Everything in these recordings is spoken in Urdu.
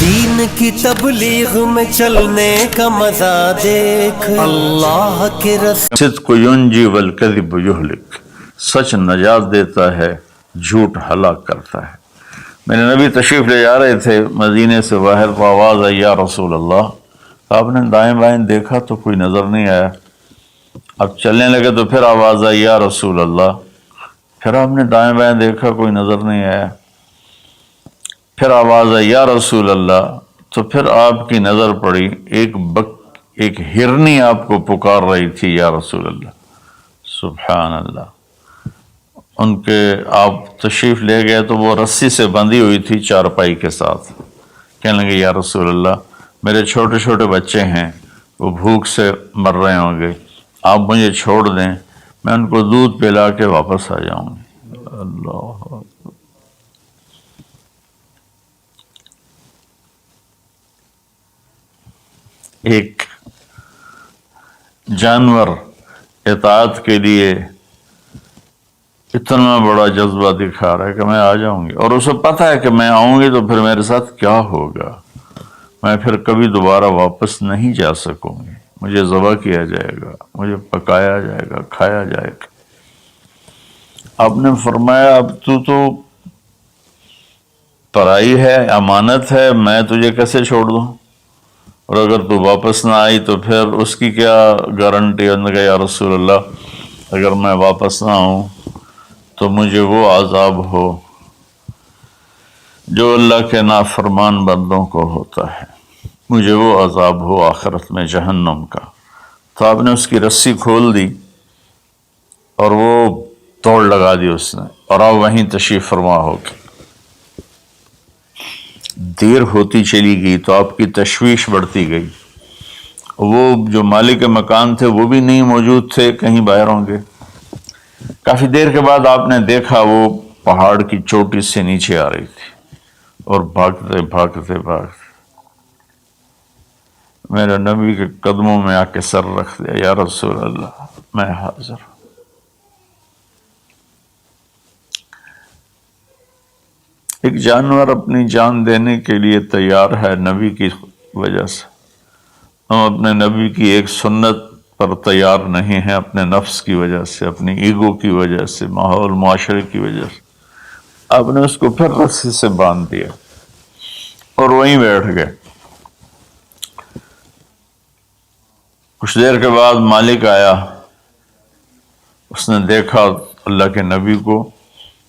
دین کی تبلیغ میں چلنے کا مزہ دیکھ اللہ کے رسول۔ صدق ینجی والکذب یہلک، سچ نجات دیتا ہے، جھوٹ ہلاک کرتا ہے۔ میرے نبی تشریف لے جا رہے تھے مدینے سے باہر، تو آواز آئی یا رسول اللہ۔ آپ نے دائیں بائیں دیکھا تو کوئی نظر نہیں آیا۔ اب چلنے لگے تو پھر آواز آئی یا رسول اللہ۔ پھر آپ نے دائیں بائیں دیکھا، کوئی نظر نہیں آیا۔ پھر آواز آئی یا رسول اللہ، تو پھر آپ کی نظر پڑی، ایک ہرنی آپ کو پکار رہی تھی یا رسول اللہ۔ سبحان اللہ۔ ان کے آپ تشریف لے گئے تو وہ رسی سے بندھی ہوئی تھی چارپائی کے ساتھ۔ کہنے لگے یا رسول اللہ، میرے چھوٹے چھوٹے بچے ہیں، وہ بھوک سے مر رہے ہوں گے، آپ مجھے چھوڑ دیں، میں ان کو دودھ پلا کے واپس آ جاؤں گی۔ اللہ، ایک جانور اطاعت کے لیے اتنا بڑا جذبہ دکھا رہا ہے کہ میں آ جاؤں گی، اور اسے پتہ ہے کہ میں آؤں گی تو پھر میرے ساتھ کیا ہوگا، میں پھر کبھی دوبارہ واپس نہیں جا سکوں گی، مجھے ذبح کیا جائے گا، مجھے پکایا جائے گا، کھایا جائے گا۔ آپ نے فرمایا اب تو پرائی ہے، امانت ہے، میں تجھے کیسے چھوڑ دوں، اور اگر تو واپس نہ آئی تو پھر اس کی کیا گارنٹی؟ انہوں نے کہا یا رسول اللہ، اگر میں واپس نہ آؤں تو مجھے وہ عذاب ہو جو اللہ کے نافرمان بندوں کو ہوتا ہے، مجھے وہ عذاب ہو آخرت میں جہنم کا۔ تو آپ نے اس کی رسی کھول دی اور وہ توڑ لگا دی اس نے، اور آپ وہیں تشریف فرما ہو کے۔ دیر ہوتی چلی گئی تو آپ کی تشویش بڑھتی گئی۔ وہ جو مالک مکان تھے وہ بھی نہیں موجود تھے، کہیں باہر ہوں گے۔ کافی دیر کے بعد آپ نے دیکھا وہ پہاڑ کی چوٹی سے نیچے آ رہی تھی، اور بھاگتے بھاگتے بھاگتے میرے نبی کے قدموں میں آ کے سر رکھ دیا، یا رسول اللہ میں حاضر ہوں۔ ایک جانور اپنی جان دینے کے لیے تیار ہے نبی کی وجہ سے، ہم اپنے نبی کی ایک سنت پر تیار نہیں ہیں، اپنے نفس کی وجہ سے، اپنی ایگو کی وجہ سے، ماحول معاشرے کی وجہ سے۔ آپ نے اس کو پھر رسی سے باندھ دیا اور وہیں بیٹھ گئے۔ کچھ دیر کے بعد مالک آیا، اس نے دیکھا اللہ کے نبی کو،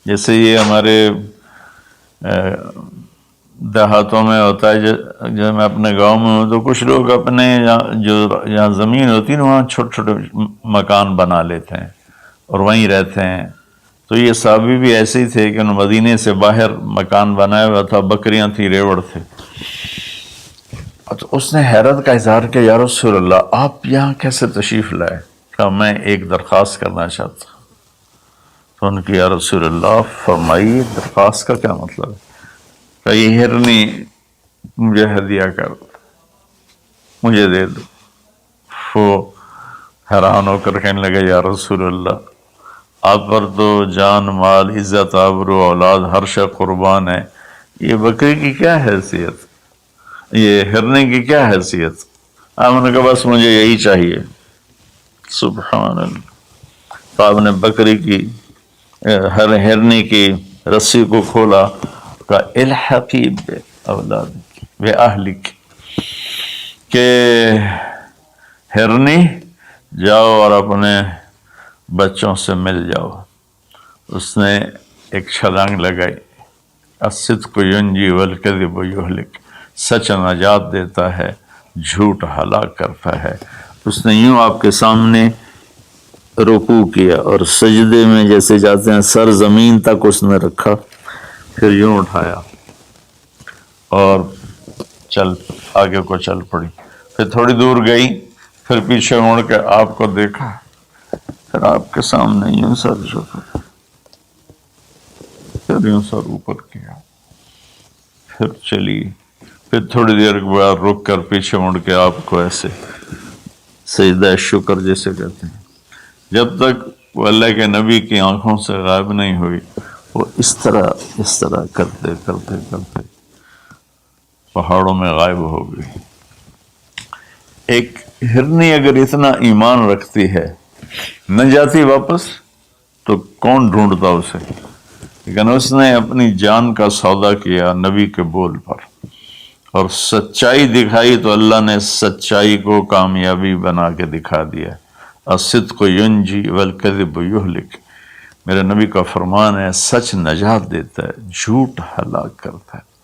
جیسے یہ ہمارے دیہاتوں میں ہوتا ہے، جب میں اپنے گاؤں میں ہوں تو کچھ لوگ اپنے جہاں زمین ہوتی ہے نا وہاں چھوٹے چھوٹے مکان بنا لیتے ہیں اور وہیں رہتے ہیں۔ تو یہ صحابی بھی ایسے ہی تھے کہ انہوں مدینے سے باہر مکان بنایا ہوا تھا، بکریاں تھیں، ریوڑ تھے۔ تو اس نے حیرت کا اظہار کیا، یا رسول اللہ آپ یہاں کیسے تشریف لائے؟ کہا میں ایک درخواست کرنا چاہتا ہوں۔ تو ان کی یا رسول اللہ فرمائیے، درخواست کا کیا مطلب ہے؟ کہ یہ ہرنی مجھے ہدیہ کر دو، مجھے دے دو۔ وہ حیران ہو کر کہنے لگے یا رسول اللہ آپ پر تو جان، مال، عزت، آبرو، اولاد ہر شے قربان ہے، یہ بکری کی کیا حیثیت، یہ ہرنے کی کیا حیثیت؟ آپ نے کہا بس مجھے یہی چاہیے۔ سبحان اللہ۔ تو آپ نے بکری کی ہرنی کی رسی کو کھولا، کہا الحقی بے اولادک بے اہلک، کہ ہرنی جاؤ اور اپنے بچوں سے مل جاؤ۔ اس نے ایک چھلانگ لگائی۔ الصدق ینجی والکذب یہلک، سچ نجات دیتا ہے، جھوٹ ہلاک کرتا ہے۔ اس نے یوں آپ کے سامنے رکوع کیا اور سجدے میں جیسے جاتے ہیں سر زمین تک اس نے رکھا، پھر یوں اٹھایا اور آگے کو چل پڑی۔ پھر تھوڑی دور گئی، پھر پیچھے مڑ کے آپ کو دیکھا، پھر آپ کے سامنے یوں سر جھکا، پھر یوں سر اوپر کیا، پھر چلی، پھر تھوڑی دیر کے بعد رک کر پیچھے مڑ کے آپ کو ایسے سجدہ شکر جیسے کہتے ہیں۔ جب تک وہ اللہ کے نبی کی آنکھوں سے غائب نہیں ہوئی، وہ اس طرح کرتے کرتے کرتے پہاڑوں میں غائب ہو گئی۔ ایک ہرنی اگر اتنا ایمان رکھتی ہے نہ جاتی واپس تو کون ڈھونڈتا اسے، لیکن اس نے اپنی جان کا سودا کیا نبی کے بول پر اور سچائی دکھائی تو اللہ نے سچائی کو کامیابی بنا کے دکھا دیا۔ الصدق ینجی والکذب یہلک، میرے نبی کا فرمان ہے سچ نجات دیتا ہے، جھوٹ ہلاک کرتا ہے۔